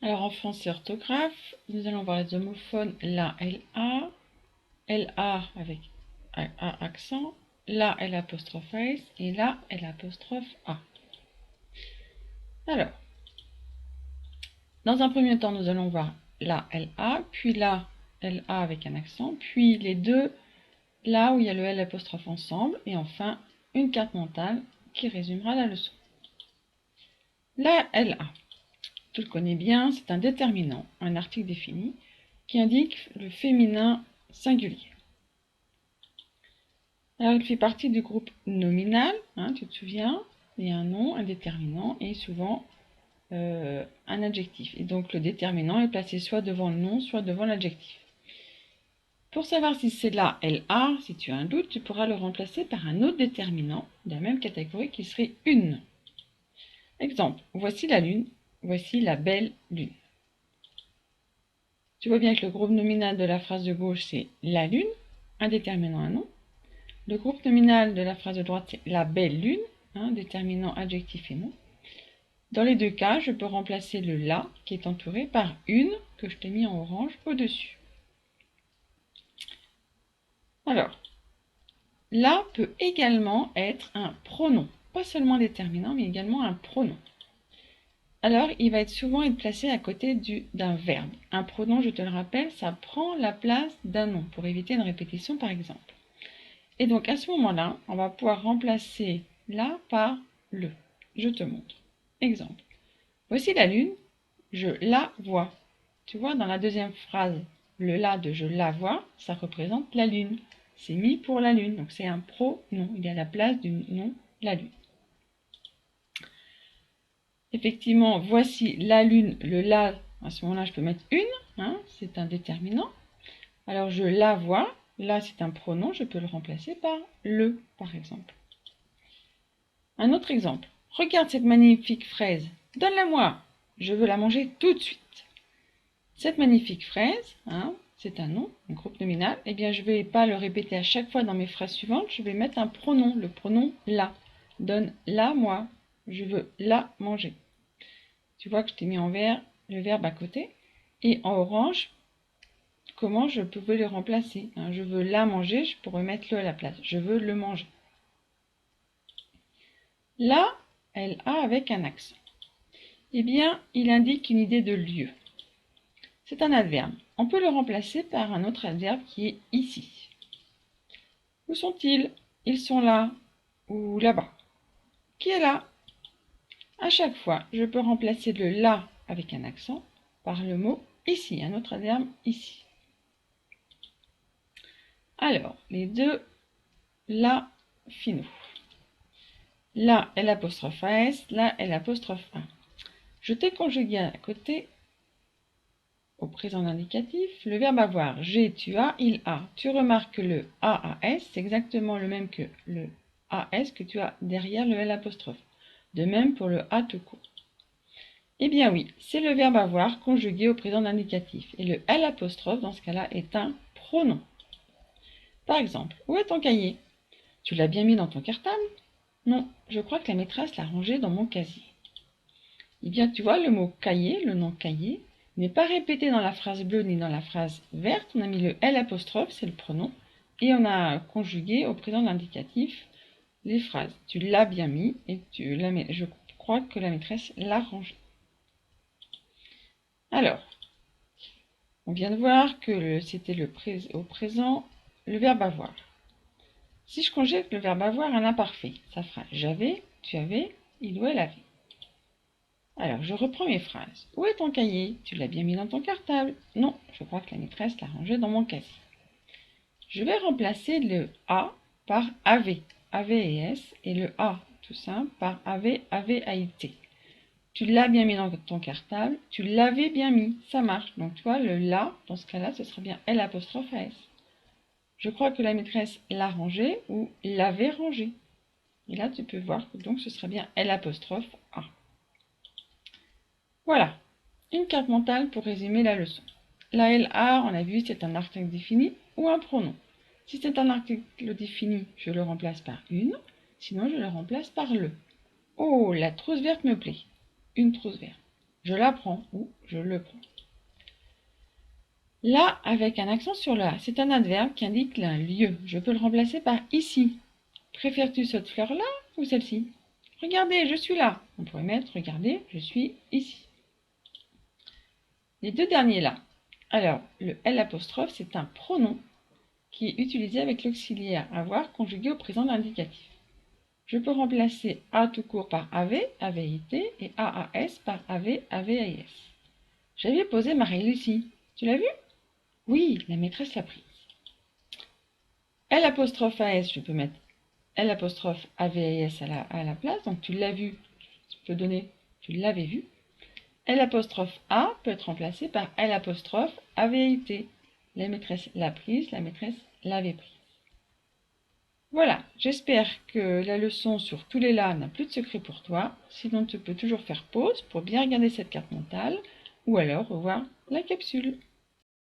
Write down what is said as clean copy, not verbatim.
Alors en français orthographe, nous allons voir les homophones la, LA, LA avec A accent, la L apostrophe S et la L apostrophe A. Alors, dans un premier temps, nous allons voir la LA, puis la LA avec un accent, puis les deux là où il y a le L apostrophe ensemble, et enfin une carte mentale qui résumera la leçon. La LA, tu le connais bien, c'est un déterminant, un article défini, qui indique le féminin singulier. Alors il fait partie du groupe nominal, tu te souviens, il y a un nom, un déterminant et souvent un adjectif. Et donc le déterminant est placé soit devant le nom, soit devant l'adjectif. Pour savoir si c'est là LA, si tu as un doute, tu pourras le remplacer par un autre déterminant de la même catégorie qui serait une. Exemple, voici la lune, voici la belle lune. Tu vois bien que le groupe nominal de la phrase de gauche, c'est la lune, un déterminant, un nom. Le groupe nominal de la phrase de droite, c'est la belle lune, déterminant adjectif et nom. Dans les deux cas, je peux remplacer le la qui est entouré par une que je t'ai mis en orange au-dessus. Alors, la peut également être un pronom, pas seulement un déterminant, mais également un pronom. Alors, il va souvent être placé à côté d'un verbe. Un pronom, je te le rappelle, ça prend la place d'un nom, pour éviter une répétition par exemple. Et donc, à ce moment-là, on va pouvoir remplacer la par le. Je te montre. Exemple. Voici la lune, je la vois. Tu vois, dans la deuxième phrase, le la de je la vois, ça représente la lune. C'est mis pour la lune, donc c'est un pronom. Il est à la place du nom la lune. Effectivement, voici la lune, le la, à ce moment-là, je peux mettre une, c'est un déterminant. Alors, je la vois, là, c'est un pronom, je peux le remplacer par le, par exemple. Un autre exemple. Regarde cette magnifique fraise, donne-la-moi, je veux la manger tout de suite. Cette magnifique fraise, c'est un nom, un groupe nominal, eh bien, je ne vais pas le répéter à chaque fois dans mes phrases suivantes, je vais mettre un pronom, le pronom la. Donne-la moi, je veux la manger. Tu vois que je t'ai mis en vert le verbe à côté. Et en orange, comment je pouvais le remplacer, je veux la manger, je pourrais mettre le à la place. Je veux le manger. Là, elle a avec un accent. Eh bien, il indique une idée de lieu. C'est un adverbe. On peut le remplacer par un autre adverbe qui est ici. Où sont-ils? Ils sont là ou là-bas. Qui est là? À chaque fois, je peux remplacer le là avec un accent par le mot ici, un autre adverbe ici. Alors, les deux là finaux. Là, L apostrophe S, là, L apostrophe A. Je t'ai conjugué à côté au présent indicatif le verbe avoir. J'ai, tu as, il a. Tu remarques que le AAS, c'est exactement le même que le AS que tu as derrière le L apostrophe. De même pour le A tout court. Eh bien oui, c'est le verbe avoir conjugué au présent indicatif. Et le L apostrophe, dans ce cas-là, est un pronom. Par exemple, où est ton cahier? Tu l'as bien mis dans ton cartable? Non, je crois que la maîtresse l'a rangé dans mon casier. Eh bien, tu vois, le mot cahier, le nom cahier, n'est pas répété dans la phrase bleue ni dans la phrase verte. On a mis le L apostrophe, c'est le pronom, et on a conjugué au présent de l'indicatif les phrases. Tu l'as bien mis et je crois que la maîtresse l'a rangé. Alors, on vient de voir que c'était au présent le verbe avoir. Si je conjugue le verbe avoir à l'imparfait, ça fera j'avais, tu avais, il ou elle avait. Alors, je reprends mes phrases. Où est ton cahier? Tu l'as bien mis dans ton cartable? Non, je crois que la maîtresse l'a rangé dans mon casier. Je vais remplacer le A par avait, avait et S, et le A, tout simple, par avait, avait, a été. Tu l'as bien mis dans ton cartable, tu l'avais bien mis, ça marche. Donc, tu vois, le la, dans ce cas-là, ce sera bien L apostrophe S. Je crois que la maîtresse l'a rangé ou l'avait rangé. Et là, tu peux voir que donc ce sera bien L apostrophe A. Voilà, une carte mentale pour résumer la leçon. La LA, on a vu, c'est un article défini ou un pronom. Si c'est un article défini, je le remplace par une, sinon je le remplace par le. Oh, la trousse verte me plaît. Une trousse verte. je la prends ou je le prends. Là, avec un accent sur le A, c'est un adverbe qui indique un lieu. Je peux le remplacer par ici. Préfères-tu cette fleur-là ou celle-ci? Regardez, je suis là. On pourrait mettre regardez, je suis ici. Les deux derniers là. Alors, le L', c'est un pronom qui est utilisé avec l'auxiliaire avoir conjugué au présent de l'indicatif. Je peux remplacer A tout court par AV, AVIT, et AAS par AV, AVAS. J'avais posé Marie-Lucie. Tu l'as vu? Oui, la maîtresse l'a prise. L'AS, je peux mettre l'AVAS à la place. Donc tu l'as vu, tu peux donner, tu l'avais vu. L'A peut être remplacé par l'AVIT. La maîtresse l'a prise, la maîtresse l'avait prise. Voilà, j'espère que la leçon sur tous les là n'a plus de secret pour toi. Sinon, tu peux toujours faire pause pour bien regarder cette carte mentale ou alors revoir la capsule.